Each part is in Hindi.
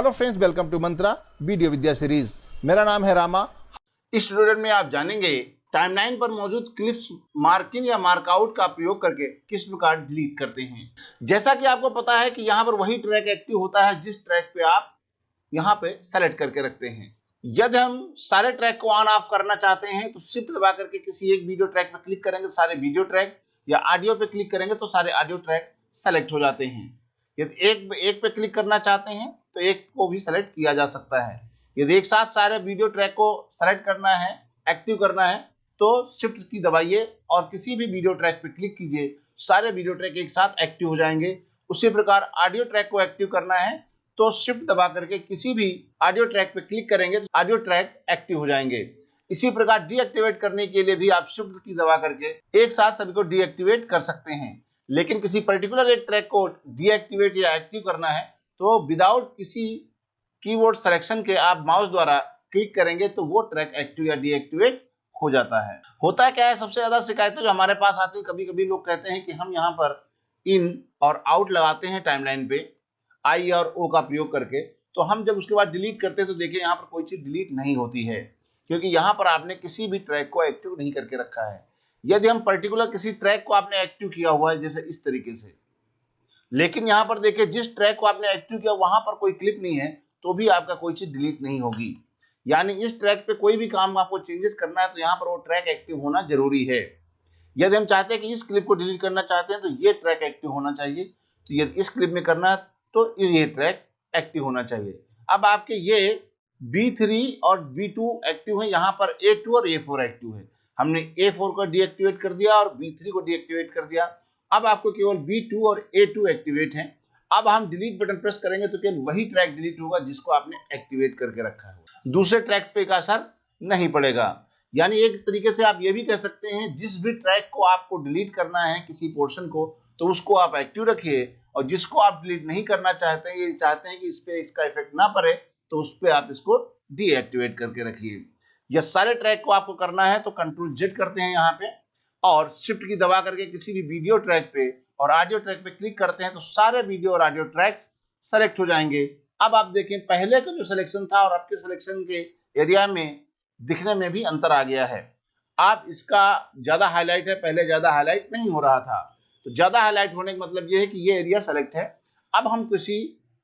Hello friends, welcome to Mantra video Vidya series. मेरा नाम है रामा। इस ट्यूटोरियल में आप जानेंगे टाइमलाइन पर मौजूद क्लिप्स मार्क इन या मार्क आउट का प्रयोग करके किस प्रकार डिलीट करते हैं। जैसा कि आपको पता है कि यहाँ पर वही ट्रैक एक्टिव होता है जिस ट्रैक पे आप यहाँ पे सेलेक्ट करके रखते हैं। यदि हम सारे ट्रैक को ऑन ऑफ करना चाहते हैं तो शिफ्ट दबा करके किसी एक वीडियो ट्रैक पर क्लिक करेंगे तो सारे वीडियो ट्रैक, या ऑडियो पे क्लिक करेंगे तो सारे ऑडियो ट्रैक सेलेक्ट हो जाते हैं। यदि एक पे क्लिक करना चाहते हैं तो एक को भी सेलेक्ट किया जा सकता है। यदि एक साथ सारे वीडियो ट्रैक को सेलेक्ट करना है, एक्टिव करना है, तो शिफ्ट की दबाइए और किसी भी वीडियो ट्रैक पे क्लिक कीजिए, सारे वीडियो ट्रैक एक साथ एक्टिव हो जाएंगे। उसी प्रकार ऑडियो ट्रैक को एक्टिव करना है तो शिफ्ट दबा करके किसी भी ऑडियो ट्रैक पे क्लिक करेंगे तो ऑडियो ट्रैक एक्टिव हो जाएंगे। इसी प्रकार डीएक्टिवेट करने के लिए भी आप शिफ्ट की दबा करके एक साथ सभी को डीएक्टिवेट कर सकते हैं। लेकिन किसी पर्टिकुलर एक ट्रैक को डीएक्टिवेट या एक्टिव करना है तो विदाउट किसी कीवर्ड सिलेक्शन के आप माउस द्वारा क्लिक करेंगे तो वो ट्रैक एक्टिव या डीएक्टिवेट हो जाता है। होता क्या है, सबसे ज्यादा शिकायतें जो हमारे पास आती है, कभी कभी लोग कहते हैं कि हम यहाँ पर इन और आउट लगाते हैं टाइमलाइन पे आई और ओ का प्रयोग करके, तो हम जब उसके बाद डिलीट करते हैं तो देखिए यहाँ पर कोई चीज डिलीट नहीं होती है, क्योंकि यहाँ पर आपने किसी भी ट्रैक को एक्टिव नहीं करके रखा है। यदि हम पर्टिकुलर किसी ट्रैक को आपने एक्टिव किया हुआ है जैसे इस तरीके से, लेकिन यहाँ पर देखिए जिस ट्रैक को आपने एक्टिव किया वहां पर कोई क्लिप नहीं है तो भी आपका कोई चीज डिलीट नहीं होगी। यानी इस ट्रैक पे कोई भी काम आपको चेंजेस करना है तो यहाँ पर वो ट्रैक एक्टिव होना जरूरी है। यदि हम चाहते हैं कि इस क्लिप को डिलीट करना चाहते हैं तो ये ट्रैक एक्टिव होना चाहिए, तो यदि इस क्लिप में करना है तो ये ट्रैक एक्टिव होना चाहिए। अब आपके ये B3 और B2 एक्टिव है, यहाँ पर A2 और A4 एक्टिव है। हमने A4 को डीएक्टिवेट कर दिया और B3 को डीएक्टिवेट कर दिया। अब आपको केवल B2 और A2 एक्टिवेट हैं। अब हम डिलीट बटन प्रेस करेंगे तो केवल वही ट्रैक डिलीट होगा जिसको आपने एक्टिवेट करके रखा है, दूसरे ट्रैक पे का असर नहीं पड़ेगा। यानी एक तरीके से आप ये भी कह सकते हैं जिस भी ट्रैक को आपको डिलीट करना है किसी पोर्शन को तो उसको आप एक्टिव रखिए, और जिसको आप डिलीट नहीं करना चाहते हैं, ये चाहते हैं कि इस पे इसका इफेक्ट ना पड़े, तो उस पे आप इसको डीएक्टिवेट करके रखिए। यह सारे ट्रैक को आपको करना है तो कंट्रोल जेड करते हैं यहाँ पे और शिफ्ट की दबा करके किसी भी वीडियो ट्रैक पे और ऑडियो ट्रैक पे क्लिक करते हैं तो सारे वीडियो और ऑडियो ट्रैक्स सेलेक्ट हो जाएंगे। अब आप देखें पहले का जो सिलेक्शन था और आपके सिलेक्शन के एरिया में दिखने में भी अंतर आ गया है। आप इसका ज्यादा हाईलाइट है, पहले ज्यादा हाईलाइट नहीं हो रहा था, तो ज्यादा हाईलाइट होने का मतलब यह है कि ये एरिया सेलेक्ट है। अब हम किसी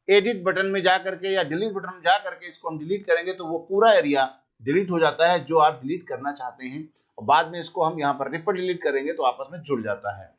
एडिट बटन में जा करके या डिलीट बटन में जा करके इसको हम डिलीट करेंगे तो वो पूरा एरिया डिलीट हो जाता है जो आप डिलीट करना चाहते हैं, और बाद में इसको हम यहाँ पर रिपीट डिलीट करेंगे तो आपस में जुड़ जाता है।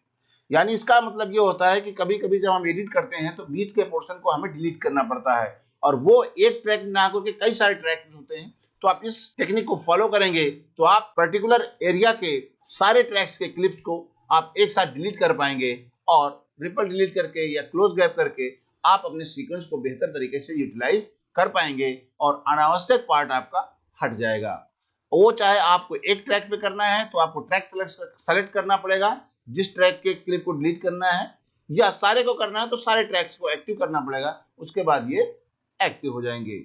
यानी इसका मतलब ये होता है कि कभी कभी जब हम एडिट करते हैं तो बीच के पोर्शन को हमें डिलीट करना पड़ता है, और वो एक ट्रैक ना होकर कई सारे ट्रैक होते हैं। तो आप इस टेक्निक को फॉलो करेंगे तो आप पर्टिकुलर एरिया के सारे ट्रैक्स के क्लिप्स को आप एक साथ डिलीट कर पाएंगे, और रिपल डिलीट करके या क्लोज गैप करके आप अपने सीक्वेंस को बेहतर तरीके से यूटिलाइज कर पाएंगे और अनावश्यक पार्ट आपका हट जाएगा। वो चाहे आपको एक ट्रैक पे करना है तो आपको ट्रैक सेलेक्ट करना पड़ेगा जिस ट्रैक के क्लिप को डिलीट करना है, या सारे को करना है तो सारे ट्रैक्स को एक्टिव करना पड़ेगा, उसके बाद ये एक्टिव हो जाएंगे।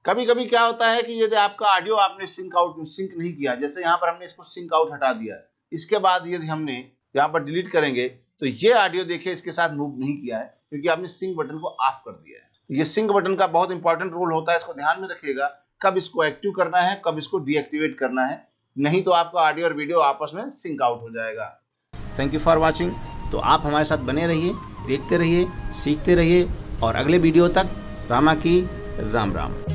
कभी कभी क्या होता है कि यदि आपका ऑडियो आपने सिंक नहीं किया, जैसे यहाँ पर हमने इसको सिंक आउट हटा दिया, इसके बाद यदि हमने यहाँ पर डिलीट करेंगे तो ये ऑडियो देखिए इसके साथ मूव नहीं किया है क्योंकि आपने सिंक बटन को ऑफ कर दिया है। ये सिंक बटन का बहुत इंपॉर्टेंट रोल होता है, इसको ध्यान में रखिएगा कब इसको एक्टिव करना है, कब इसको डीएक्टिवेट करना है, नहीं तो आपका ऑडियो और वीडियो आपस में सिंक आउट हो जाएगा। Thank you for watching. तो आप हमारे साथ बने रहिए, देखते रहिए, सीखते रहिए, और अगले वीडियो तक रामा की राम राम।